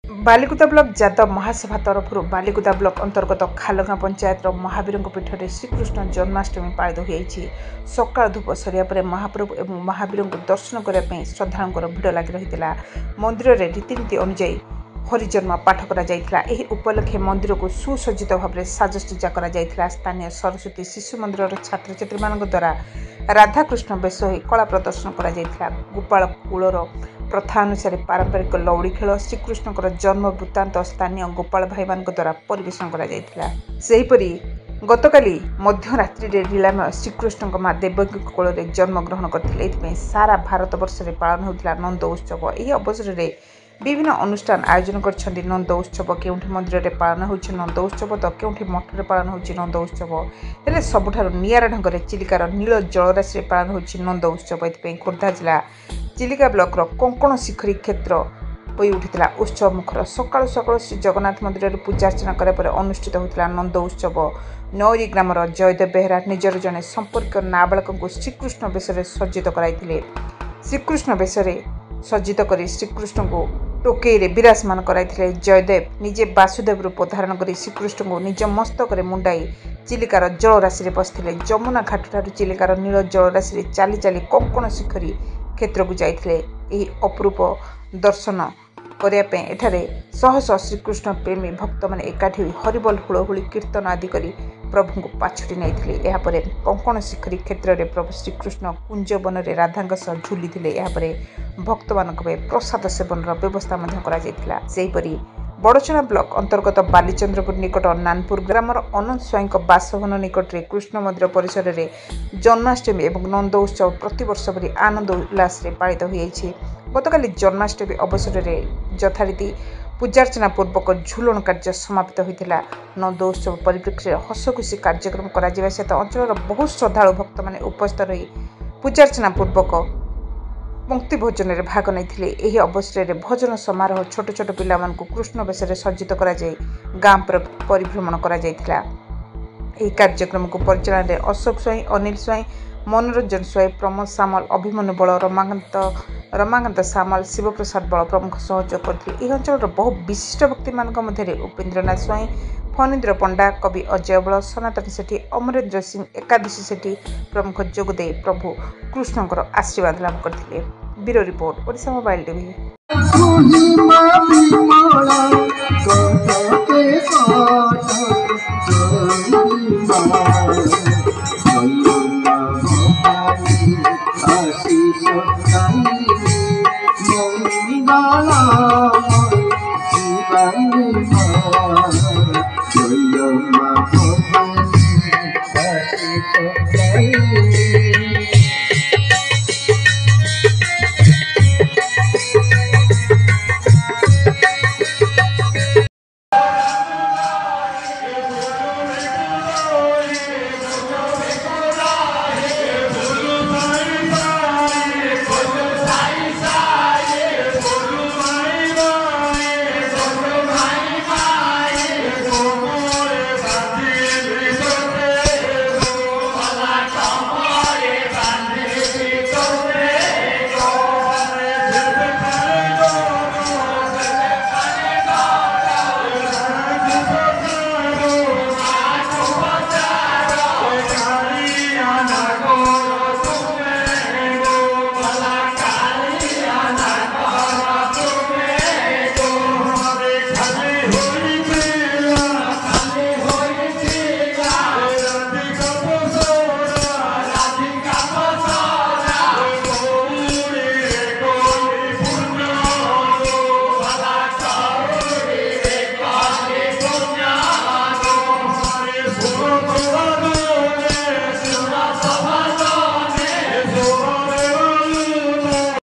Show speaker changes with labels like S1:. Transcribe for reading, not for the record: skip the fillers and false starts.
S1: Balikuda block Jadav महासभा तरफ Balikuda block अंतर्गत खालगाँ पंचायत महावीर पीठ में श्रीकृष्ण जन्माष्टमी पालित हो सका धूप सरिया पर महाप्रभु और महावीर को दर्शन करने श्रद्धालुओं भिड़ लगी रही मंदिर में रीतिनीति अनुजाई हरिजन्म पाठ करा उपलक्षे मंदिर को सुसज्जित भाव में साजसज्जा करा स्थानीय सरस्वती शिशु मंदिर छात्र छात्री मान द्वारा राधाकृष्ण बेश हो कला प्रदर्शन करा गोपाल कूलर प्रथा अनुसार पारंपरिक लौड़ी खेल श्रीकृष्ण जन्म वृत्तांत स्थानीय गोपाल भाई मान द्वारा परिवेशन करी गतकाली मध्यरात्रि लीलामय श्रीकृष्ण माँ देवकी कोल जन्म ग्रहण करते सारा भारत वर्ष में पालन होता नंद उत्सव। यह अवसर में विभिन्न अनुष्ठान आयोजन कर नंद उत्सव केउठी मंदिर में पालन हो नंद उत्सव तो केउठी मठ में पालन हो नंद उत्सव हेले सबुठारु नियारा ढंग में चिलिकार नील जलराशि पालन हो नंद उत्सव। ये खोर्धा जिला चिलिका ब्लॉक कंकण शिखरी क्षेत्र हो उठिला उत्सव मुखर सकाळु सकाळु श्री जगन्नाथ मंदिर में पूजार्चना करापर अनुष्ठित होता नंद उत्सव। नौरी ग्रामर जयदेव बेहरा निजर जड़े संपर्क नाबालक को श्रीकृष्ण बेश सज्जित कराइथिले। श्रीकृष्ण बेश सज्जित कर श्रीकृष्ण को टोकई विराजमान कराइथिले। जयदेव निजे वासुदेव रूप धारण कर श्रीकृष्ण को निज मस्तक मुंडाई चिलिकार जलराशि बसते जमुना घाट ठारू चिलिकार नील जलराशि चाली चाली कंकण शिखरी क्षेत्र को जाइथिले। एही अपूर्व दर्शन करने एठारे शह शह श्रीकृष्ण प्रेमी भक्त मैंने एकाठी हुई हरिबोल हुलहुली कीर्तन आदि करी प्रभु को पाछुरी नहीं। यापर कंकण शिखरी क्षेत्र में प्रभु श्रीकृष्ण कुंजवन में राधा सह झुली यापर भक्त मान प्रसाद सेवन व्यवस्था करी बड़चना ब्लॉक अंतर्गत बालीचंद्रपुर निकट नानपुर ग्रामर अनंत स्वाई बासभवन निकट में कृष्ण मंदिर परिसर में जन्माष्टमी और नंद उत्सव प्रतिवर्ष भरी आनंद उल्लास पालित हो। गतकाली जन्माष्टमी अवसर में यथारीति पूजार्चना पूर्वक झुलन कार्य समाप्त होता। नंद उत्सव परिप्रेक्षी हसखुशी कार्यक्रम करा सहित अंचल बहुत श्रद्धालु भक्त मैंने उपस्थित रही पूजार्चना पूर्वक पंक्ति भोजन में भाग नहीं। अवसर में भजन समारोह छोट छोट पिला कृष्ण बेश सज्जित कर गाँ परिभ्रमण कर कार्यक्रम को परिचालन में अशोक स्वाई अनिल स्वाई मनोरंजन स्वाई प्रमोद सामल अभिमन्यु बल रमाकांत सामल शिवप्रसाद बल प्रमुख सहयोग करते। यह अंचल बहु विशिष्ट व्यक्ति मध्य उपेन्द्रनाथ स्वाई फणीन्द्र पंडा कवि अजय बल सनातन सेठी अमरेन्द्र सिंह एकादशी सेठी प्रमुख जोगदे प्रभु कृष्ण आशीर्वाद लाभ करते। Bureau report Odisha mobile TV.